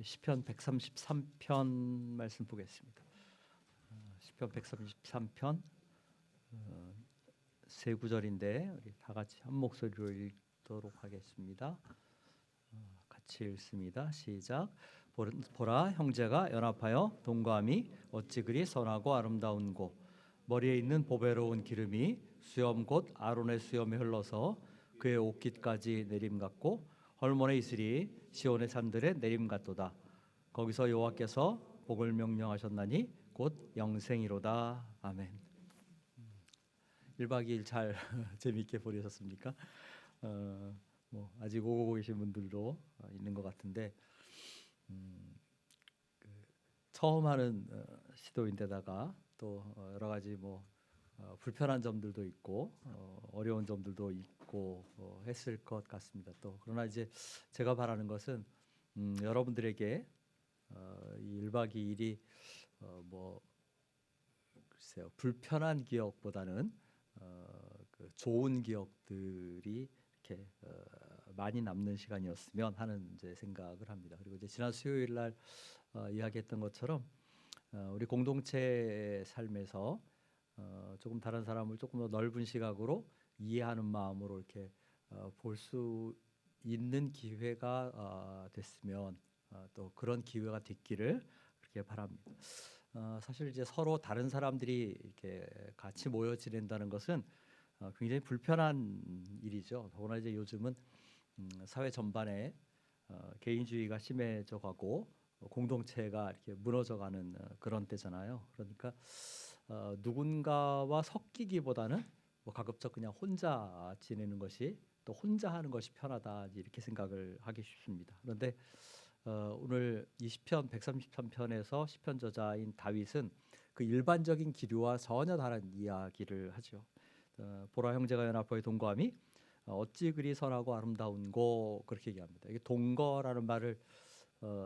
시편 133편 말씀 보겠습니다. 시편 133편 세 구절인데 우리 다 같이 한 목소리로 읽도록 하겠습니다. 같이 읽습니다. 시작. 보라, 형제가 연합하여 동거함이 어찌 그리 선하고 아름다운고, 머리에 있는 보배로운 기름이 수염 곧 아론의 수염에 흘러서 그의 옷깃까지 내림 같고, 헐몬의 이슬이 시온의 산들에 내림 같도다. 거기서 여호와께서 복을 명령하셨나니 곧 영생이로다. 아멘. 1박 2일 잘 재미있게 보내셨습니까? 아직 오고 계신 분들도 있는 것 같은데, 처음 하는 시도인데다가 또 여러 가지 불편한 점들도 있고 어려운 점들도 있고 했을 것 같습니다. 또 그러나 이제 제가 바라는 것은 여러분들에게 이 1박 2일이 글쎄요, 불편한 기억보다는 그 좋은 기억들이 이렇게 많이 남는 시간이었으면 하는 이제 생각을 합니다. 그리고 이제 지난 수요일 날 이야기했던 것처럼 우리 공동체 삶에서 조금 다른 사람을 조금 더 넓은 시각으로 이해하는 마음으로 이렇게 볼 수 있는 기회가 됐으면 또 그런 기회가 됐기를 그렇게 바랍니다. 사실 이제 서로 다른 사람들이 이렇게 같이 모여 지낸다는 것은 굉장히 불편한 일이죠. 더구나 이제 요즘은 사회 전반에 개인주의가 심해져 가고 공동체가 이렇게 무너져가는 그런 때잖아요. 그러니까 누군가와 섞이기보다는 가급적 그냥 혼자 지내는 것이, 또 혼자 하는 것이 편하다, 이렇게 생각을 하기 쉽습니다. 그런데 오늘 이 시편 133편에서 시편 저자인 다윗은 그 일반적인 기류와 전혀 다른 이야기를 하죠. 보라, 형제가 연합하여 동거함이 어찌 그리 선하고 아름다운고, 그렇게 얘기합니다. 이게 동거라는 말을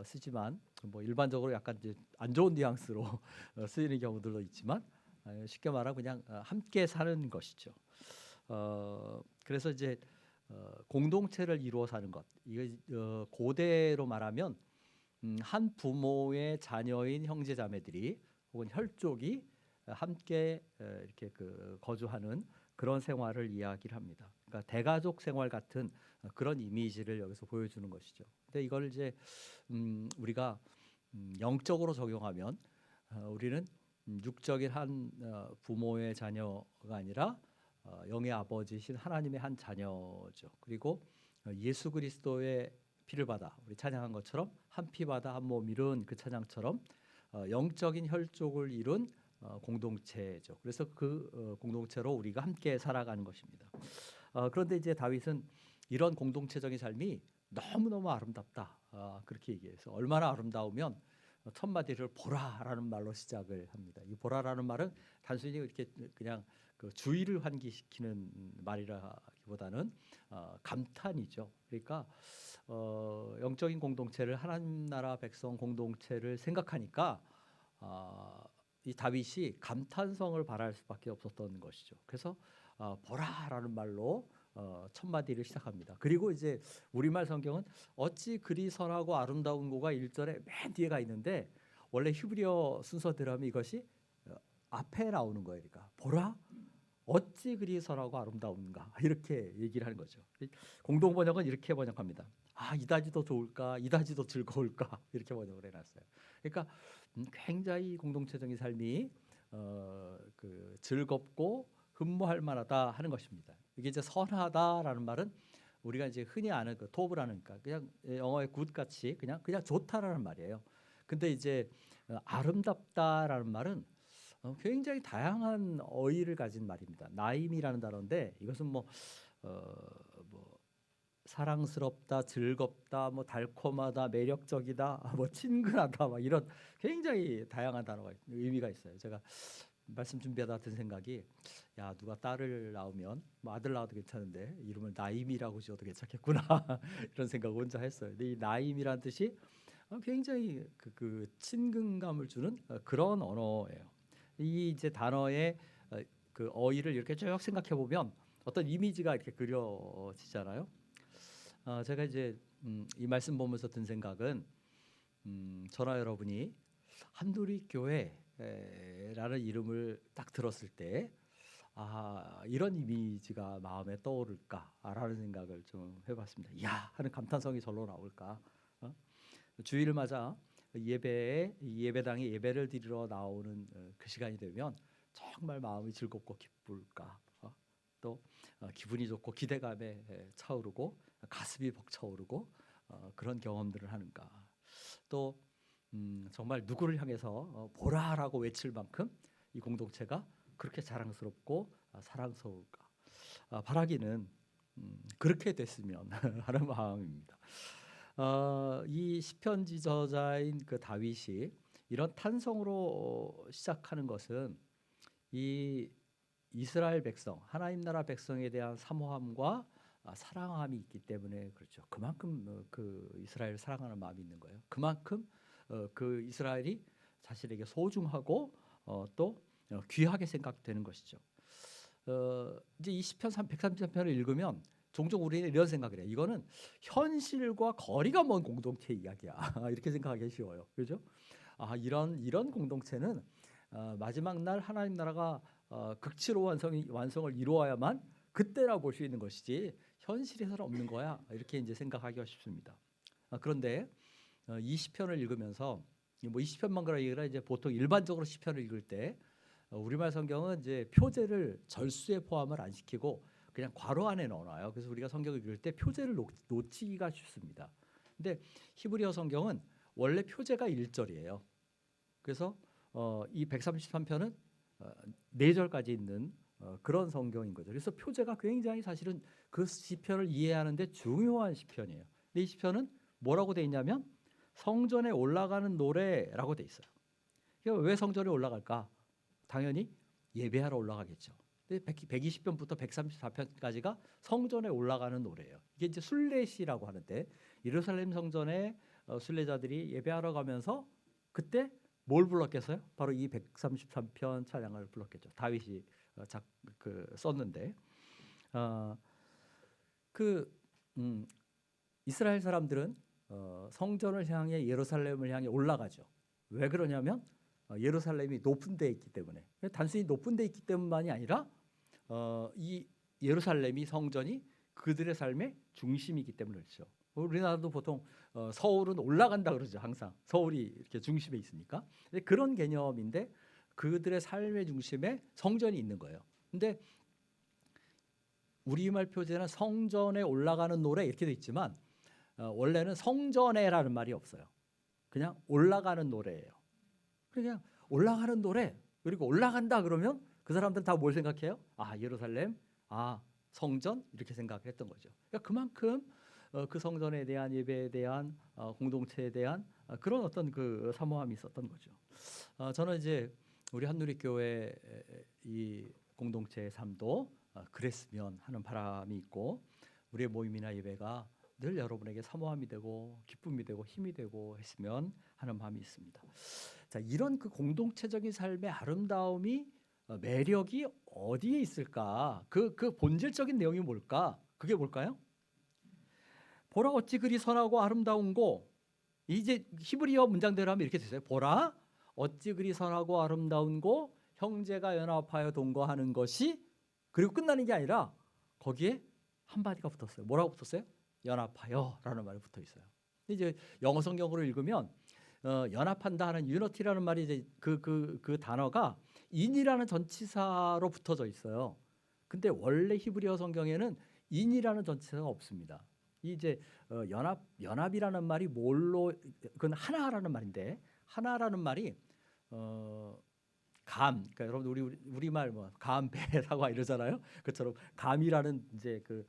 쓰지만 일반적으로 약간 이제 안 좋은 뉘앙스로 쓰이는 경우들도 있지만, 쉽게 말하면 그냥 함께 사는 것이죠. 그래서 이제 공동체를 이루어 사는 것, 이게 고대로 말하면 한 부모의 자녀인 형제자매들이 혹은 혈족이 함께 이렇게 거주하는 그런 생활을 이야기를 합니다. 그러니까 대가족 생활 같은 그런 이미지를 여기서 보여주는 것이죠. 근데 이걸 이제 우리가 영적으로 적용하면 우리는 육적인 한 부모의 자녀가 아니라 영의 아버지신 하나님의 한 자녀죠. 그리고 예수 그리스도의 피를 받아, 우리 찬양한 것처럼 한 피 받아 한 몸 이룬 그 찬양처럼 영적인 혈족을 이룬 공동체죠. 그래서 그 공동체로 우리가 함께 살아가는 것입니다. 그런데 이제 다윗은 이런 공동체적인 삶이 너무너무 아름답다, 그렇게 얘기해서 얼마나 아름다우면 첫 마디를 보라라는 말로 시작을 합니다. 이 보라라는 말은 단순히 이렇게 그냥 그 주의를 환기시키는 말이라기보다는 감탄이죠. 그러니까 영적인 공동체를, 하나님 나라 백성 공동체를 생각하니까 이 다윗이 감탄성을 발할 수밖에 없었던 것이죠. 그래서 보라라는 말로 첫 마디를 시작합니다. 그리고 이제 우리말 성경은 어찌 그리 선하고 아름다운 고가 1절에 맨 뒤에가 있는데, 원래 히브리어 순서대로 하면 이것이 앞에 나오는 거예요. 그러니까 보라, 어찌 그리 선하고 아름다운가, 이렇게 얘기를 하는 거죠. 공동 번역은 이렇게 번역합니다. 이다지 더 좋을까, 이다지 더 즐거울까, 이렇게 번역을 해놨어요. 그러니까 굉장히 공동체적인 삶이 즐겁고 흠모할 만하다 하는 것입니다. 이게 이제 선하다라는 말은 우리가 이제 흔히 아는 그 토브라는, 그냥 영어의 굿 같이 그냥 좋다라는 말이에요. 근데 이제 아름답다라는 말은 굉장히 다양한 어휘를 가진 말입니다. 나임이라는 단어인데, 이것은 사랑스럽다, 즐겁다, 달콤하다, 매력적이다, 친근하다, 이런 굉장히 다양한 단어가 의미가 있어요. 제가 말씀 준비하다 든 생각이, 야, 누가 딸을 낳으면 아들 낳아도 괜찮은데 이름을 나임이라고 지어도 괜찮겠구나 이런 생각을 혼자 했어요. 근데 이 나임이라는 뜻이 굉장히 그 친근감을 주는 그런 언어예요. 이 이제 단어의 그 어휘를 이렇게 쭉 생각해 보면 어떤 이미지가 이렇게 그려지잖아요. 제가 이제 이 말씀 보면서 든 생각은 저나 여러분이 한누리교회라는 이름을 딱 들었을 때 이런 이미지가 마음에 떠오를까라는 생각을 좀 해봤습니다. 야 하는 감탄성이 절로 나올까? 주일을 맞아 예배당에 예배를 드리러 나오는 그 시간이 되면 정말 마음이 즐겁고 기쁠까? 또 기분이 좋고 기대감에 차오르고 가슴이 벅차오르고 그런 경험들을 하는가? 또 정말 누구를 향해서 보라라고 외칠 만큼 이 공동체가 그렇게 자랑스럽고 사랑스러울까? 바라기는 그렇게 됐으면 하는 마음입니다. 이 시편지 저자인 그 다윗이 이런 탄성으로 시작하는 것은 이 이스라엘 백성, 하나님 나라 백성에 대한 사모함과 사랑함이 있기 때문에 그렇죠. 그만큼 그 이스라엘을 사랑하는 마음이 있는 거예요. 그만큼 그 이스라엘이 자신에게 소중하고 또 귀하게 생각되는 것이죠. 이제 이 시편 133편을 읽으면 종종 우리는 이런 생각을 해요. 이거는 현실과 거리가 먼 공동체 이야기야. 이렇게 생각하기 쉬워요. 그렇죠? 이런 공동체는 마지막 날 하나님 나라가 극치로 완성을 이루어야만 그때라 볼 수 있는 것이지 현실에서는 없는 거야. 이렇게 이제 생각하기가 쉽습니다. 그런데 이 시편을 읽으면서 뭐 이 시편만 그런 얘기라 이제 보통 일반적으로 시편을 읽을 때 우리말 성경은 이제 표제를 절수에 포함을 안 시키고 그냥 괄호 안에 넣어놔요. 그래서 우리가 성경을 읽을 때 표제를 놓치기가 쉽습니다. 근데 히브리어 성경은 원래 표제가 1절이에요. 그래서 이 133편은 4절까지 있는 그런 성경인 거죠. 그래서 표제가 굉장히 사실은 그 시편을 이해하는데 중요한 시편이에요. 근데 이 시편은 뭐라고 돼 있냐면 성전에 올라가는 노래라고 돼 있어요. 그러니까 왜 성전에 올라갈까? 당연히 예배하러 올라가겠죠. 120편부터 134편까지가 성전에 올라가는 노래예요. 이게 이제 순례시라고 하는데 예루살렘 성전에 순례자들이 예배하러 가면서 그때 뭘 불렀겠어요? 바로 이 133편 찬양을 불렀겠죠. 다윗이 썼는데 이스라엘 사람들은 성전을 향해 예루살렘을 향해 올라가죠. 왜 그러냐면 예루살렘이 높은 데에 있기 때문에. 단순히 높은 데에 있기 때문만이 아니라 이 예루살렘이 성전이 그들의 삶의 중심이기 때문에 그렇죠. 우리나라도 보통 서울은 올라간다 그러죠. 항상 서울이 이렇게 중심에 있으니까. 그런 개념인데 그들의 삶의 중심에 성전이 있는 거예요. 근데 우리말 표제는 성전에 올라가는 노래 이렇게 돼 있지만 원래는 성전에라는 말이 없어요. 그냥 올라가는 노래예요. 그냥 올라가는 노래 그리고 올라간다 그러면 그 사람들은 다 뭘 생각해요? 예루살렘, 성전 이렇게 생각을 했던 거죠. 그러니까 그만큼 그 성전에 대한 예배에 대한 공동체에 대한 그런 어떤 그 사모함이 있었던 거죠. 저는 이제 우리 한누리교회 이 공동체의 삶도 그랬으면 하는 바람이 있고 우리의 모임이나 예배가 늘 여러분에게 사모함이 되고 기쁨이 되고 힘이 되고 했으면 하는 마음이 있습니다. 자, 이런 그 공동체적인 삶의 아름다움이 매력이 어디에 있을까? 그 본질적인 내용이 뭘까? 그게 뭘까요? 보라 어찌 그리 선하고 아름다운고 이제 히브리어 문장대로 하면 이렇게 되세요. 보라 어찌 그리 선하고 아름다운고 형제가 연합하여 동거하는 것이 그리고 끝나는 게 아니라 거기에 한마디가 붙었어요. 뭐라고 붙었어요? 연합하여라는 말이 붙어 있어요. 이제 영어 성경으로 읽으면 연합한다 하는 유니티라는 말이 이제 그 단어가 인이라는 전치사로 붙어져 있어요. 근데 원래 히브리어 성경에는 인이라는 전치사가 없습니다. 이제 연합이라는 말이 뭘로 그건 하나라는 말인데 하나라는 말이 그러니까 여러분 우리말 뭐 감, 배, 사과 이러잖아요. 그처럼 감이라는 이제 그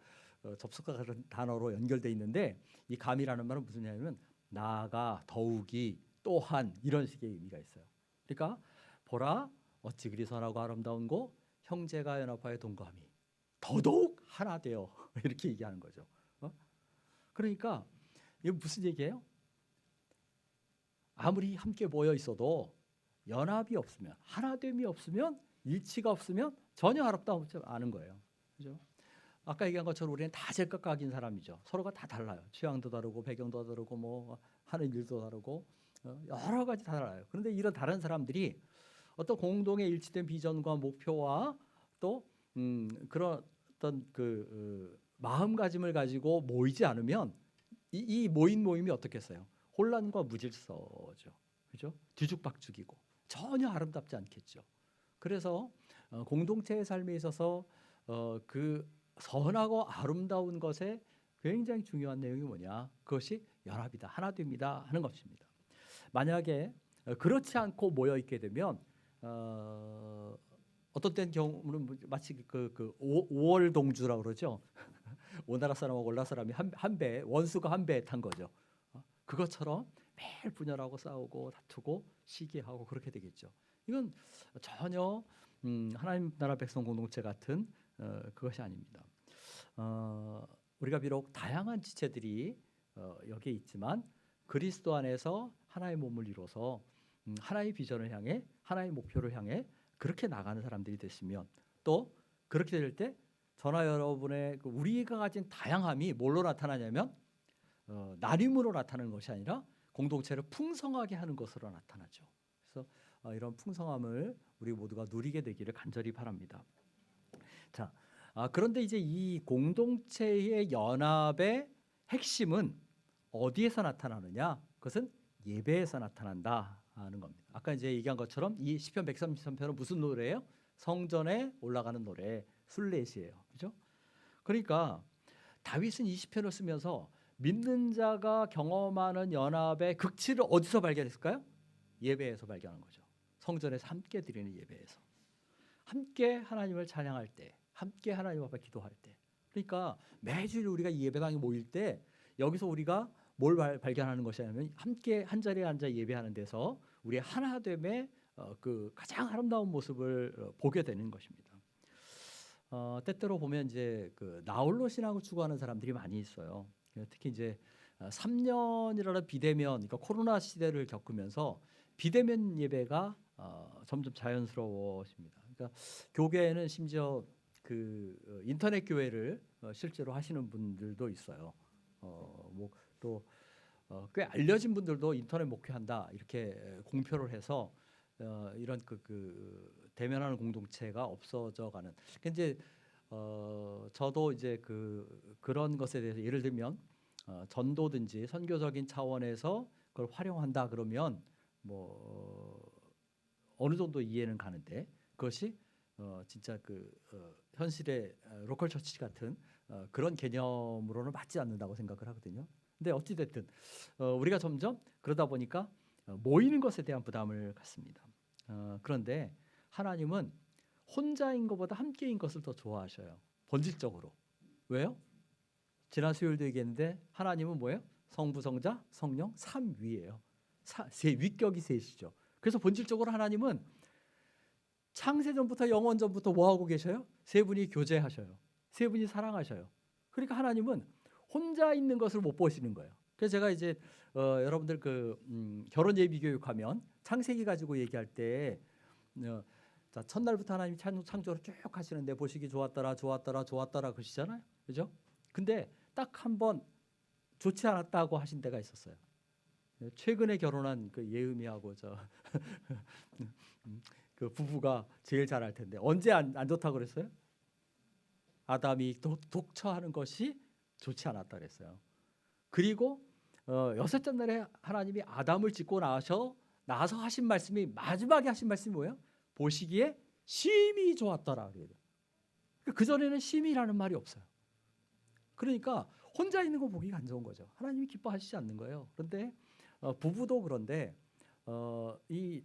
접속과 같은 단어로 연결돼 있는데 이 감이라는 말은 무슨 얘기냐면 나아가 더욱이 또한 이런 식의 의미가 있어요. 그러니까 보라 어찌 그리 선하고 아름다운고 형제가 연합하여 동거함이 더더욱 하나 되어 이렇게 얘기하는 거죠. 그러니까 이게 무슨 얘기예요? 아무리 함께 모여 있어도 연합이 없으면 하나됨이 없으면 일치가 없으면 전혀 아름답지 않은 거예요. 그죠? 아까 얘기한 것처럼 우리는 다 제각각인 사람이죠. 서로가 다 달라요. 취향도 다르고 배경도 다르고 뭐 하는 일도 다르고 여러 가지 다 달라요. 그런데 이런 다른 사람들이 어떤 공동의 일치된 비전과 목표와 또 그런 어떤 마음가짐을 가지고 모이지 않으면 이 모임이 어떻겠어요? 혼란과 무질서죠. 그죠? 뒤죽박죽이고 전혀 아름답지 않겠죠. 그래서 공동체의 삶에 있어서 그 선하고 아름다운 것에 굉장히 중요한 내용이 뭐냐? 그것이 연합이다, 하나 됩니다 하는 것입니다. 만약에 그렇지 않고 모여 있게 되면 어떤 때는 경우는 마치 오월동주라고 그러죠. 오나라 사람하고 올라 사람이 한 배, 원수가 한 배에 탄 거죠. 그것처럼 매일 분열하고 싸우고 다투고 시기하고 그렇게 되겠죠. 이건 전혀 하나님 나라 백성 공동체 같은 그것이 아닙니다. 우리가 비록 다양한 지체들이 여기에 있지만 그리스도 안에서 하나의 몸을 이뤄서 하나의 비전을 향해 하나의 목표를 향해 그렇게 나가는 사람들이 됐으면 또 그렇게 될 때 저나 여러분의 우리가 가진 다양함이 뭘로 나타나냐면 나눔으로 나타나는 것이 아니라 공동체를 풍성하게 하는 것으로 나타나죠. 그래서 이런 풍성함을 우리 모두가 누리게 되기를 간절히 바랍니다. 자, 그런데 이제 이 공동체의 연합의 핵심은 어디에서 나타나느냐? 그것은 예배에서 나타난다 하는 겁니다. 아까 이제 얘기한 것처럼 이 시편 133편은 무슨 노래예요? 성전에 올라가는 노래, 순례시예요. 그죠? 그러니까 다윗은 이 시편을 쓰면서 믿는 자가 경험하는 연합의 극치를 어디서 발견했을까요? 예배에서 발견한 거죠. 성전에서 함께 드리는 예배에서. 함께 하나님을 찬양할 때, 함께 하나님 앞에 기도할 때. 그러니까 매주일 우리가 예배당에 모일 때 여기서 우리가 뭘 발견하는 것이냐면 함께 한 자리에 앉아 예배하는 데서 우리의 하나됨의 그 가장 아름다운 모습을 보게 되는 것입니다. 때때로 보면 이제 그 나홀로 신앙을 추구하는 사람들이 많이 있어요. 특히 이제 3년이라는 비대면, 그러니까 코로나 시대를 겪으면서 비대면 예배가 점점 자연스러워집니다. 그러니까 교계에는 심지어 그 인터넷 교회를 실제로 하시는 분들도 있어요. 뭐또 꽤 알려진 분들도 인터넷 목회한다 이렇게 공표를 해서 이런 그 대면하는 공동체가 없어져가는. 이제 저도 이제 그런 것에 대해서 예를 들면 전도든지 선교적인 차원에서 그걸 활용한다 그러면 뭐 어느 정도 이해는 가는데 그것이 진짜 현실의 로컬 처치 같은 그런 개념으로는 맞지 않는다고 생각을 하거든요. 근데 어찌 됐든 우리가 점점 그러다 보니까 모이는 것에 대한 부담을 갖습니다. 그런데 하나님은 혼자인 것보다 함께인 것을 더 좋아하셔요. 본질적으로. 왜요? 지난 수요일도 얘기했는데 하나님은 뭐예요? 성부, 성자, 성령, 삼위예요. 위격이 셋이죠. 그래서 본질적으로 하나님은 창세전부터 영원전부터 뭐 하고 계셔요? 세 분이 교제하셔요. 세 분이 사랑하셔요. 그러니까 하나님은 혼자 있는 것을 못 보시는 거예요. 그래서 제가 이제 여러분들 결혼 예비 교육하면 창세기 가지고 얘기할 때 자, 첫날부터 하나님이 창조를 쭉 하시는데 보시기 좋았더라 그러시잖아요. 그죠? 근데 딱 한 번 좋지 않았다고 하신 데가 있었어요. 최근에 결혼한 그 예음이하고 그 부부가 제일 잘 알 텐데 언제 안 좋다고 그랬어요? 아담이 독처하는 것이 좋지 않았다 그랬어요. 그리고 여섯째 날에 하나님이 아담을 짓고 나서 하신 말씀이 마지막에 하신 말씀이 뭐예요? 보시기에 심히 좋았더라 그래요. 그 전에는 심히라는 말이 없어요. 그러니까 혼자 있는 거 보기가 안 좋은 거죠. 하나님이 기뻐하시지 않는 거예요. 그런데 부부도 그런데 이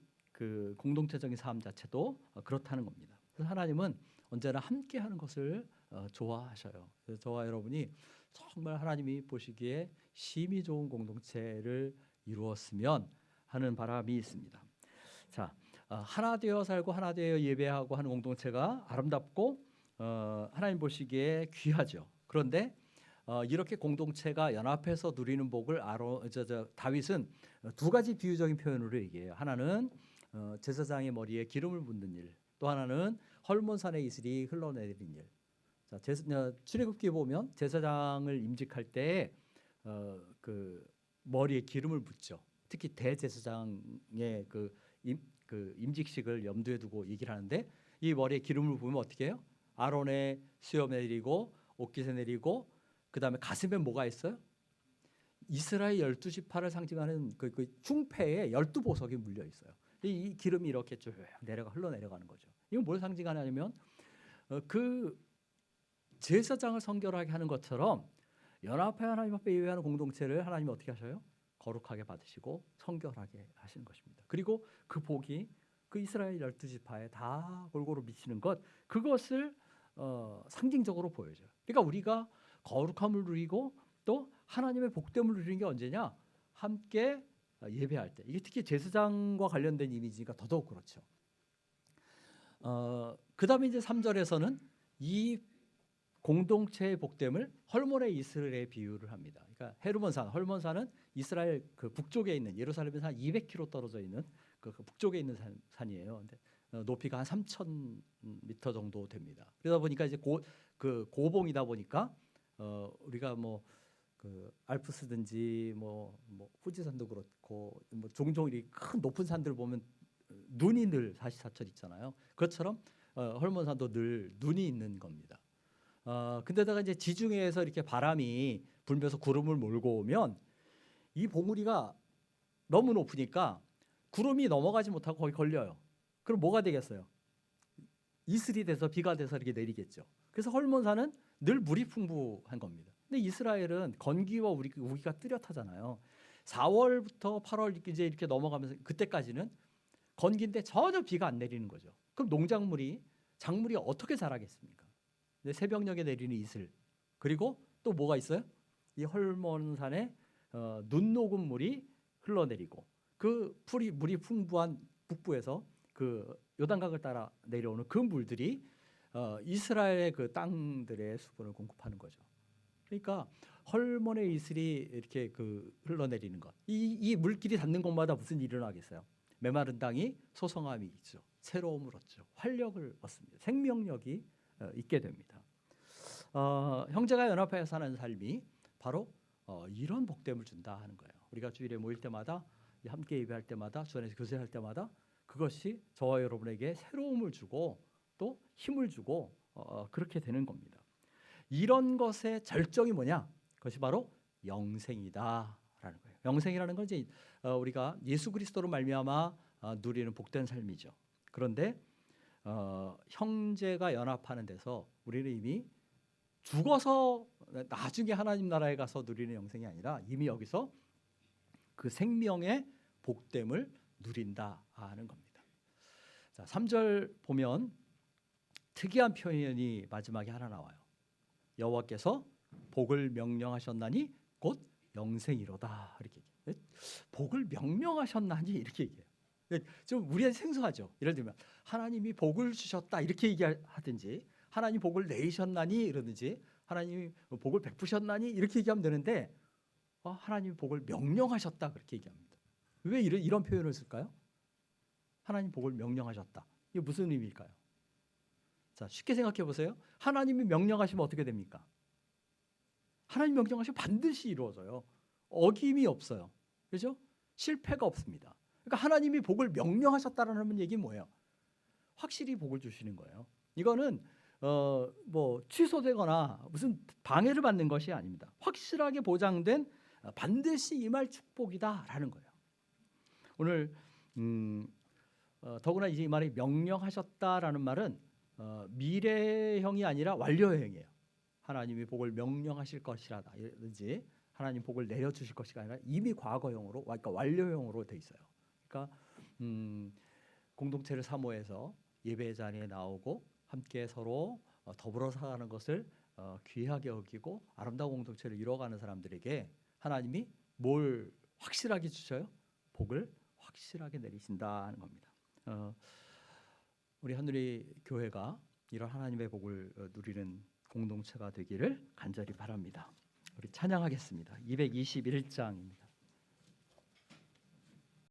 공동체적인 삶 자체도 그렇다는 겁니다. 그래서 하나님은 언제나 함께하는 것을 좋아하셔요. 그래서 저와 여러분이 정말 하나님이 보시기에 심히 좋은 공동체를 이루었으면 하는 바람이 있습니다. 자, 하나 되어 살고 하나 되어 예배하고 하는 공동체가 아름답고 하나님 보시기에 귀하죠. 그런데 이렇게 공동체가 연합해서 누리는 복을 다윗은 두 가지 비유적인 표현으로 얘기해요. 하나는 제사장의 머리에 기름을 붓는 일, 또 하나는 헐몬산의 이슬이 흘러내리는 일. 자, 출애굽기에 보면 제사장을 임직할 때 그 머리에 기름을 붓죠. 특히 대제사장의 그 임직식을 염두에 두고 얘기를 하는데 이 머리에 기름을 부으면 어떻게 해요? 아론의 수염에 내리고 옷깃에 내리고 그다음에 가슴에 뭐가 있어요? 이스라엘 12지파를 상징하는 그 흉패에 12보석이 물려 있어요. 이 기름이 이렇게 쭉 흘러내려가는 거죠. 이건 뭘 상징하냐면 그 제사장을 성결하게 하는 것처럼 연합회 하나님 앞에 예배하는 공동체를 하나님이 어떻게 하셔요? 거룩하게 받으시고 성결하게 하시는 것입니다. 그리고 그 복이 그 이스라엘 12지파에 다 골고루 미치는 것, 그것을 상징적으로 보여줘요. 그러니까 우리가 거룩함을 누리고 또 하나님의 복됨을 누리는 게 언제냐? 함께 예배할 때. 이게 특히 제사장과 관련된 이미지니까 더더욱 그렇죠. 그 다음에 이제 3절에서는 이 공동체의 복됨을 헐몬의 이스라엘에 비유를 합니다. 그러니까 헤르몬산, 헐몬산은 이스라엘 그 북쪽에 있는 예루살렘에서 한 200km 떨어져 있는 그 북쪽에 있는 산이에요. 근데 높이가 한 3,000m 정도 됩니다. 그러다 보니까 이제 고봉이다 보니까 우리가 뭐 그 알프스든지 뭐 후지산도 그렇고 뭐 종종 이 큰 높은 산들 보면 눈이 늘 사시사철 있잖아요. 그것처럼 헐몬산도 늘 눈이 있는 겁니다. 근데다가 이제 지중해에서 이렇게 바람이 불면서 구름을 몰고 오면 이 봉우리가 너무 높으니까 구름이 넘어가지 못하고 거기 걸려요. 그럼 뭐가 되겠어요? 이슬이 돼서 비가 돼서 이렇게 내리겠죠. 그래서 헐몬산은 늘 물이 풍부한 겁니다. 근데 이스라엘은 건기와 우기가 뚜렷하잖아요. 4월부터 8월 이제 이렇게 넘어가면서 그때까지는 건기인데 전혀 비가 안 내리는 거죠. 그럼 작물이 어떻게 자라겠습니까? 새벽녘에 내리는 이슬, 그리고 또 뭐가 있어요? 이 헐몬산에 눈 녹은 물이 흘러내리고 그 물이 풍부한 북부에서 그 요단강을 따라 내려오는 그 물들이 이스라엘의 그 땅들의 수분을 공급하는 거죠. 그러니까 헐몬의 이슬이 이렇게 그 흘러내리는 것, 이 물길이 닿는 곳마다 무슨 일이 일어나겠어요? 메마른 땅이 소성함이 있죠. 새로움을 얻죠. 활력을 얻습니다. 생명력이 있게 됩니다. 형제가 연합하여 사는 삶이 바로 이런 복됨을 준다 하는 거예요. 우리가 주일에 모일 때마다 함께 예배할 때마다 주 안에서 교제할 때마다 그것이 저와 여러분에게 새로움을 주고 또 힘을 주고 그렇게 되는 겁니다. 이런 것의 절정이 뭐냐? 그것이 바로 영생이다라는 거예요. 영생이라는 건 이제 우리가 예수 그리스도로 말미암아 누리는 복된 삶이죠. 그런데 형제가 연합하는 데서 우리는 이미 죽어서 나중에 하나님 나라에 가서 누리는 영생이 아니라 이미 여기서 그 생명의 복됨을 누린다 하는 겁니다. 자, 3절 보면 특이한 표현이 마지막에 하나 나와요. 여호와께서 복을 명령하셨나니 곧 영생이로다 이렇게 얘기해요. 복을 명령하셨나니 이렇게 얘기해요. 좀 우리한테 생소하죠. 예를 들면 하나님이 복을 주셨다 이렇게 얘기하든지 하나님 복을 내리셨나니 이러든지 하나님이 복을 베푸셨나니 이렇게 얘기하면 되는데 하나님이 복을 명령하셨다 그렇게 얘기합니다. 왜 이런 표현을 쓸까요? 하나님 복을 명령하셨다. 이게 무슨 의미일까요? 자, 쉽게 생각해 보세요. 하나님이 명령하시면 어떻게 됩니까? 하나님 명령하시면 반드시 이루어져요. 어김이 없어요. 그렇죠? 실패가 없습니다. 그러니까 하나님이 복을 명령하셨다라는 얘기는 뭐예요? 확실히 복을 주시는 거예요. 이거는 뭐 취소되거나 무슨 방해를 받는 것이 아닙니다. 확실하게 보장된 반드시 임할 축복이다라는 거예요. 오늘 더구나 이제 이 말이 명령하셨다라는 말은 미래형이 아니라 완료형이에요. 하나님이 복을 명령하실 것이라든지 하나님 복을 내려주실 것이가 아니라 이미 과거형으로, 그러니까 완료형으로 돼 있어요. 그러니까 공동체를 사모해서 예배 자리에 나오고 함께 서로 더불어 살아가는 것을 귀하게 여기고 아름다운 공동체를 이루어가는 사람들에게 하나님이 뭘 확실하게 주셔요? 복을 확실하게 내리신다 하는 겁니다. 우리 하늘의 교회가 이런 하나님의 복을 누리는 공동체가 되기를 간절히 바랍니다. 우리 찬양하겠습니다. 221장입니다.